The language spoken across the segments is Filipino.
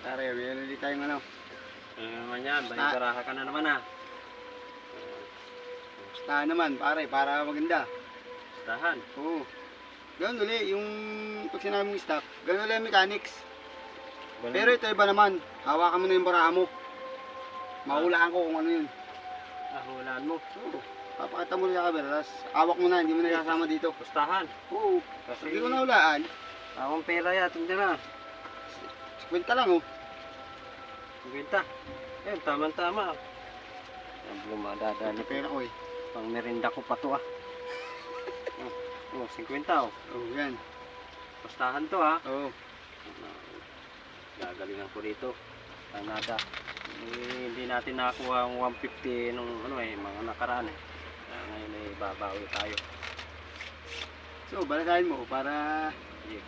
Pare, meron ulit tayong ano. Ano naman yan, baraha ka na naman ah. Stahan naman, pare, para maganda. Stahan. Oo. Ganun uli, yung pag sinabi mong stock, ganun uli yung mechanics. Pero ito iba naman, hawakan mo na yung baraha mo. Mahulaan ko kung ano yun. Hulaan mo. Oo. Papakita mo rin sa camera, tapos hawak mo na, hindi mo na kasama dito. Pustahan. Oo. Kasi Hindi ko na hulaan. akong pera yan, hindi na. Kwenta lang oh. Benta. Yan, tama-tama. Yan, lumadadali. Pera ko eh. Pang merinda ko pa to ah. Oh, 50 oh. Oo, yan. Pustahan to ah. Oo. Gagalingan ko dito. Tanada. Hindi natin nakakuha ang 150 nung ano eh, mga nakaraan eh. Ngayon ay babawi tayo. So, balasahin mo para... Sige.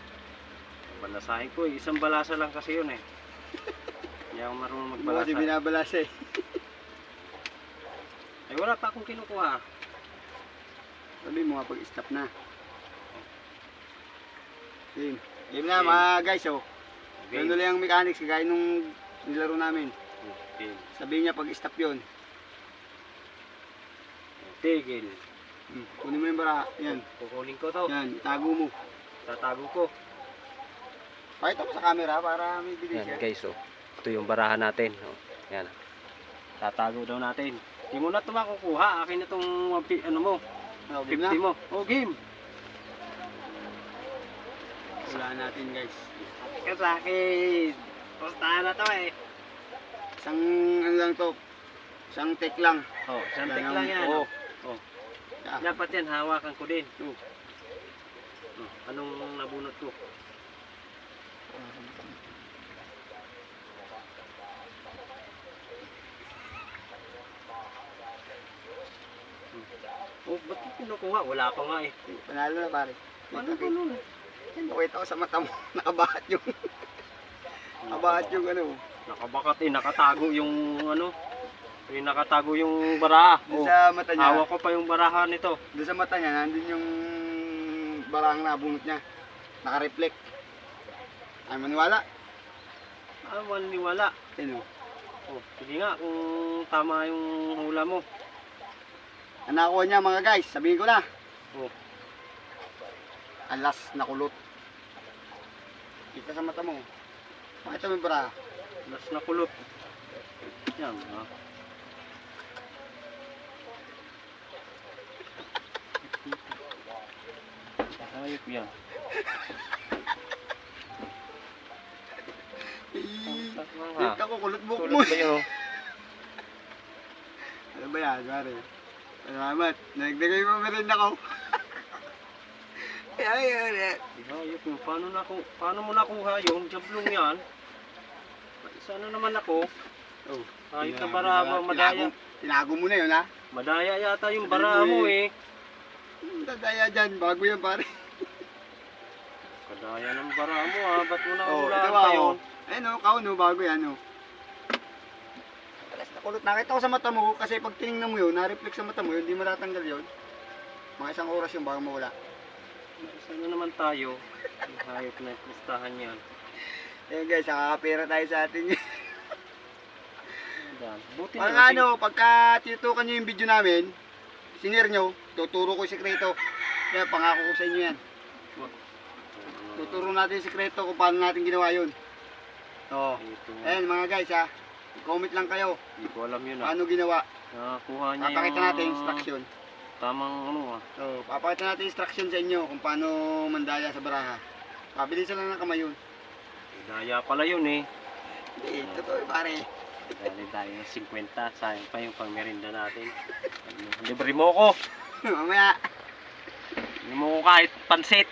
Balasahin ko eh. Isang balasa lang kasi yun eh. Hindi ako marunong Hindi mo kasi magbalasa. binabalasa eh. Ay wala pa akong kinukuha. Sabi mo nga pag-stop na. Game. Game na mga guys oh. Ganun ulit ang mechanics kagaya nung nilaro namin. Okay. Sabihin niya pag-stop yun. Tigil. Kunin mo yung bara. Yan. Kukunin ko to. Yan. Itago mo. Tatago ko. Pakita mo sa camera para may bilis Yan yan. guys oh. Ito yung barahan natin. Oh. Yan. Tatago daw natin. Hindi mo na ito makukuha. Akin na itong ano mo. Oh, 50 game na. mo. Oh game. Wala natin guys. Ka sa akin. Pustahan na to eh. Isang ano lang to. Isang take lang. Oh, santik lang yan. Oo. Oh. Yeah. Dapat yan hawakan ko din. Oh. Oh. Anong nabunot ko? Oh, ba't ko kinukuha? Wala pa nga eh. Panalo na pare. Ano ba nun? Wait ako sa mata mo. Nakabahat yung... Nakabahat yung ano. Nakabakat eh, nakatago yung ano. Yung nakatago yung baraha. Doon Oh, sa mata niya. hawak ko pa yung baraha nito. Doon sa mata niya, nandun yung barang nabunot niya. Naka-reflect. Ay maniwala. Ah, maniwala. Ano? Oh, sige nga kung tama yung hula mo. Ang nakuha niya mga guys, sabihin ko na. Oh, Alas na kulot. Kita sa mata mo. Pakita mo yung bara. las na kulot. Yan, ha. Ayop yan. Kita ko kulot buhok mo. Kulot ba yun? Ano ba yan, pare? Salamat. Nagdagay mo meron ako. Ayop yun. Paano mo nakuha yung jablong yan? Isa na naman ako. Oh, Ayop na bara madaya. Tinago mo na yun ha. Madaya yata yung Sabi bara mo mo eh. Dadaya dyan, bago yan pare. Kadaya ng bara mo ha. Ba't mo Oh, nakulaan ito pa ba yun? Ayun o, kauno, bago yan o. Alas na kulot. Nakita ko sa mata mo kasi pag tinignan mo yun, na-reflect sa mata mo yun, hindi matatanggal yun. Mga isang oras yung bago mawala. Isa na naman tayo. Hayop na pustahan yan. Ayun guys, nakakapera tayo sa atin. Yan. Buti Pag na. ano, pagka tinutukan nyo yung video namin, sinir nyo, tuturo ko yung sekreto. Kaya pangako ko sa inyo yan. Tuturo natin yung sekreto kung paano natin ginawa yun. Oo. Ito. Ayun mga guys ha, comment lang kayo Hindi ko alam yun ah. paano ginawa. Nakakuha niya Papakita natin yung instruction. Tamang ano ah. So, papakita natin yung instruction sa inyo kung paano mandaya sa baraha. Pabilisan lang ng kamay yun. Daya pala yun eh. Hindi, totoo pare. Dali tayo ng 50. Sayang pa yung pangmerinda natin. Libre mo ko. Mamaya. Libre mo ko kahit pansit.